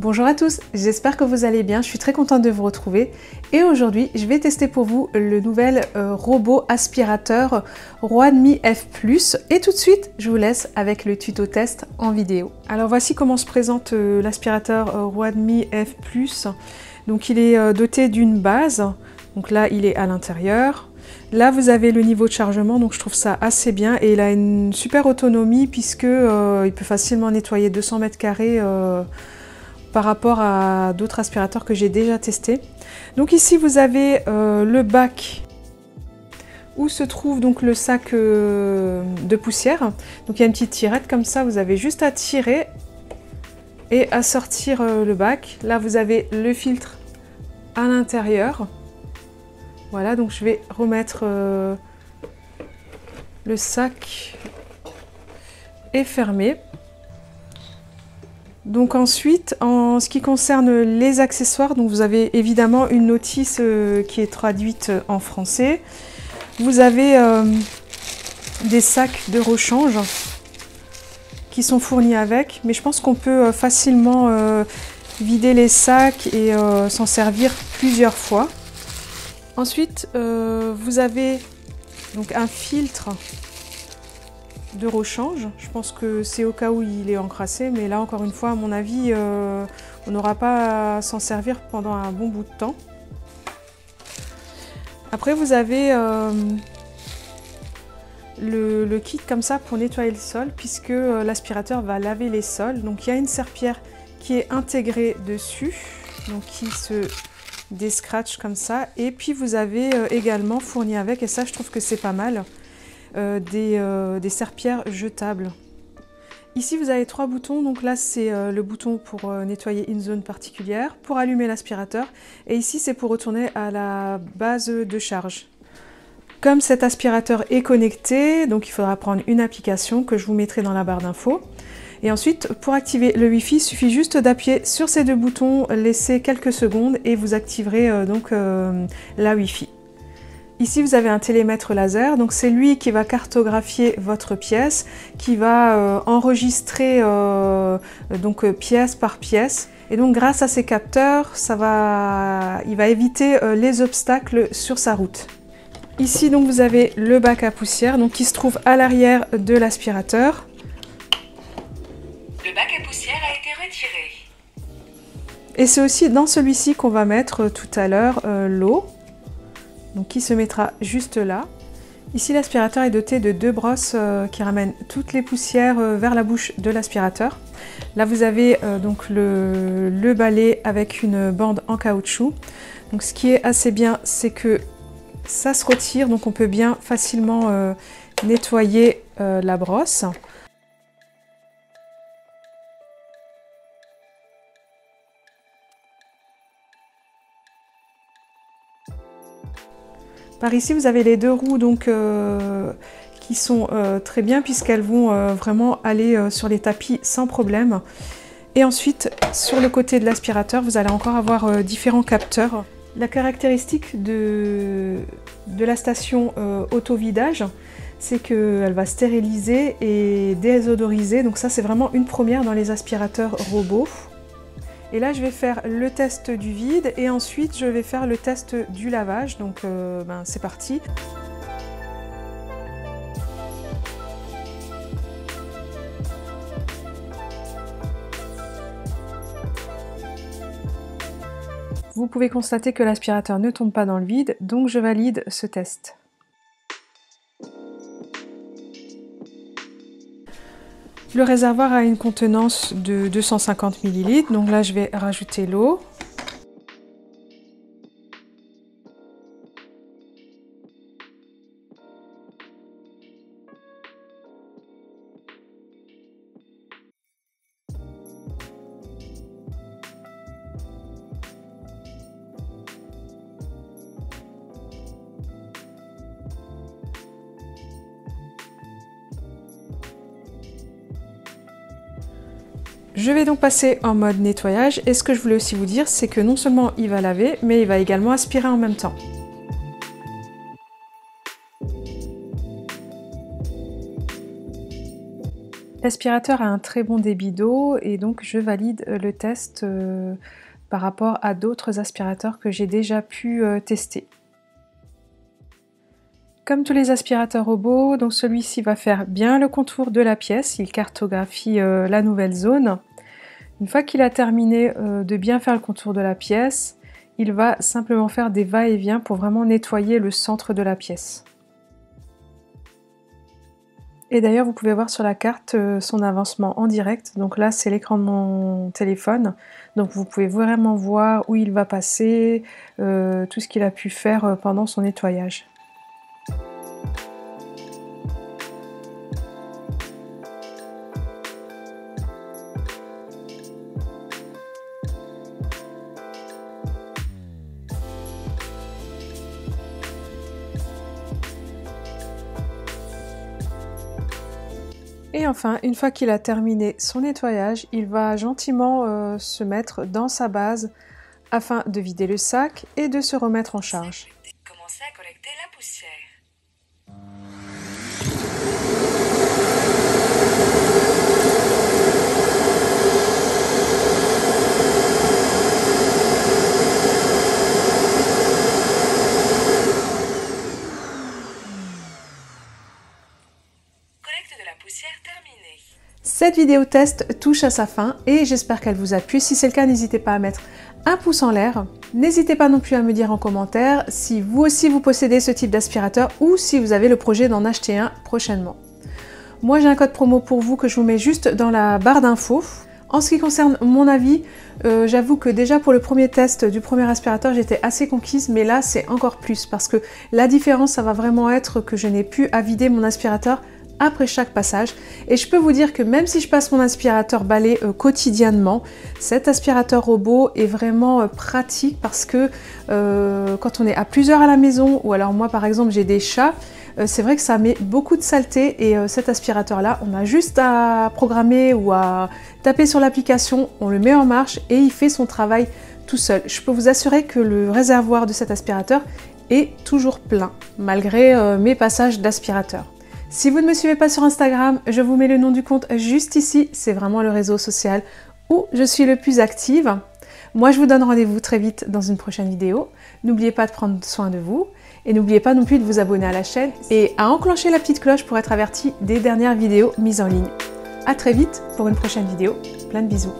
Bonjour à tous, j'espère que vous allez bien, je suis très contente de vous retrouver et aujourd'hui je vais tester pour vous le nouvel robot aspirateur Roi-demi F+, et tout de suite je vous laisse avec le tuto test en vidéo. Alors voici comment se présente l'aspirateur Roi-demi F+. Donc il est doté d'une base, donc là il est à l'intérieur. Là vous avez le niveau de chargement, donc je trouve ça assez bien et il a une super autonomie puisque il peut facilement nettoyer 200 mètres carrés par rapport à d'autres aspirateurs que j'ai déjà testés. Donc ici vous avez le bac où se trouve donc le sac de poussière. Donc il y a une petite tirette comme ça, vous avez juste à tirer et à sortir le bac. Là vous avez le filtre à l'intérieur. Voilà, donc je vais remettre le sac est fermé. Donc ensuite, en ce qui concerne les accessoires, donc vous avez évidemment une notice qui est traduite en français. Vous avez des sacs de rechange qui sont fournis avec, mais je pense qu'on peut facilement vider les sacs et s'en servir plusieurs fois. Ensuite, vous avez donc un filtre de rechange. Je pense que c'est au cas où il est encrassé, mais là encore une fois à mon avis on n'aura pas à s'en servir pendant un bon bout de temps. Après vous avez le kit comme ça pour nettoyer le sol puisque l'aspirateur va laver les sols. Donc il y a une serpillière qui est intégrée dessus, donc qui se déscratch comme ça, et puis vous avez également fourni avec, et ça je trouve que c'est pas mal, des serpillères jetables. Ici vous avez 3 boutons, donc là c'est le bouton pour nettoyer une zone particulière, pour allumer l'aspirateur, et ici c'est pour retourner à la base de charge. Comme cet aspirateur est connecté, donc il faudra prendre une application que je vous mettrai dans la barre d'infos. Et ensuite, pour activer le Wi-Fi, il suffit juste d'appuyer sur ces deux boutons, laisser quelques secondes et vous activerez donc la Wi-Fi. Ici, vous avez un télémètre laser, donc c'est lui qui va cartographier votre pièce, qui va enregistrer donc pièce par pièce. Et donc, grâce à ces capteurs, il va éviter les obstacles sur sa route. Ici, donc, vous avez le bac à poussière, donc qui se trouve à l'arrière de l'aspirateur. Le bac à poussière a été retiré. Et c'est aussi dans celui-ci qu'on va mettre tout à l'heure l'eau. Donc qui se mettra juste là. Ici l'aspirateur est doté de 2 brosses qui ramènent toutes les poussières vers la bouche de l'aspirateur. Là vous avez donc le balai avec une bande en caoutchouc. Donc ce qui est assez bien, c'est que ça se retire, donc on peut bien facilement nettoyer la brosse. Par ici, vous avez les 2 roues donc, qui sont très bien puisqu'elles vont vraiment aller sur les tapis sans problème. Et ensuite, sur le côté de l'aspirateur, vous allez encore avoir différents capteurs. La caractéristique de la station auto-vidage, c'est qu'elle va stériliser et désodoriser. Donc ça, c'est vraiment une première dans les aspirateurs robots. Et là, je vais faire le test du vide et ensuite, je vais faire le test du lavage. Donc, c'est parti. Vous pouvez constater que l'aspirateur ne tombe pas dans le vide, donc je valide ce test. Le réservoir a une contenance de 250 ml, donc là je vais rajouter l'eau. Je vais donc passer en mode nettoyage et ce que je voulais aussi vous dire, c'est que non seulement il va laver, mais il va également aspirer en même temps. L'aspirateur a un très bon débit d'eau et donc je valide le test par rapport à d'autres aspirateurs que j'ai déjà pu tester. Comme tous les aspirateurs robots, donc celui-ci va faire bien le contour de la pièce, il cartographie la nouvelle zone. Une fois qu'il a terminé de bien faire le contour de la pièce, il va simplement faire des va-et-vient pour vraiment nettoyer le centre de la pièce. Et d'ailleurs, vous pouvez voir sur la carte son avancement en direct. Donc là, c'est l'écran de mon téléphone. Donc vous pouvez vraiment voir où il va passer, tout ce qu'il a pu faire pendant son nettoyage. Et enfin, une fois qu'il a terminé son nettoyage, il va gentiment se mettre dans sa base afin de vider le sac et de se remettre en charge. Commencez à collecter la poussière. Cette vidéo test touche à sa fin et j'espère qu'elle vous a plu. Si c'est le cas, n'hésitez pas à mettre un pouce en l'air. N'hésitez pas non plus à me dire en commentaire si vous aussi vous possédez ce type d'aspirateur ou si vous avez le projet d'en acheter un prochainement. Moi j'ai un code promo pour vous que je vous mets juste dans la barre d'infos. En ce qui concerne mon avis, j'avoue que déjà pour le premier test du premier aspirateur, j'étais assez conquise, mais là c'est encore plus parce que la différence, ça va vraiment être que je n'ai plus à vider mon aspirateur après chaque passage. Et je peux vous dire que même si je passe mon aspirateur balai quotidiennement, cet aspirateur robot est vraiment pratique parce que quand on est à plusieurs à la maison, ou alors moi par exemple j'ai des chats, c'est vrai que ça met beaucoup de saleté et cet aspirateur là, on a juste à programmer ou à taper sur l'application, on le met en marche et il fait son travail tout seul. Je peux vous assurer que le réservoir de cet aspirateur est toujours plein, malgré mes passages d'aspirateur. Si vous ne me suivez pas sur Instagram, je vous mets le nom du compte juste ici, c'est vraiment le réseau social où je suis le plus active. Moi je vous donne rendez-vous très vite dans une prochaine vidéo. N'oubliez pas de prendre soin de vous et n'oubliez pas non plus de vous abonner à la chaîne et à enclencher la petite cloche pour être averti des dernières vidéos mises en ligne. A très vite pour une prochaine vidéo, plein de bisous.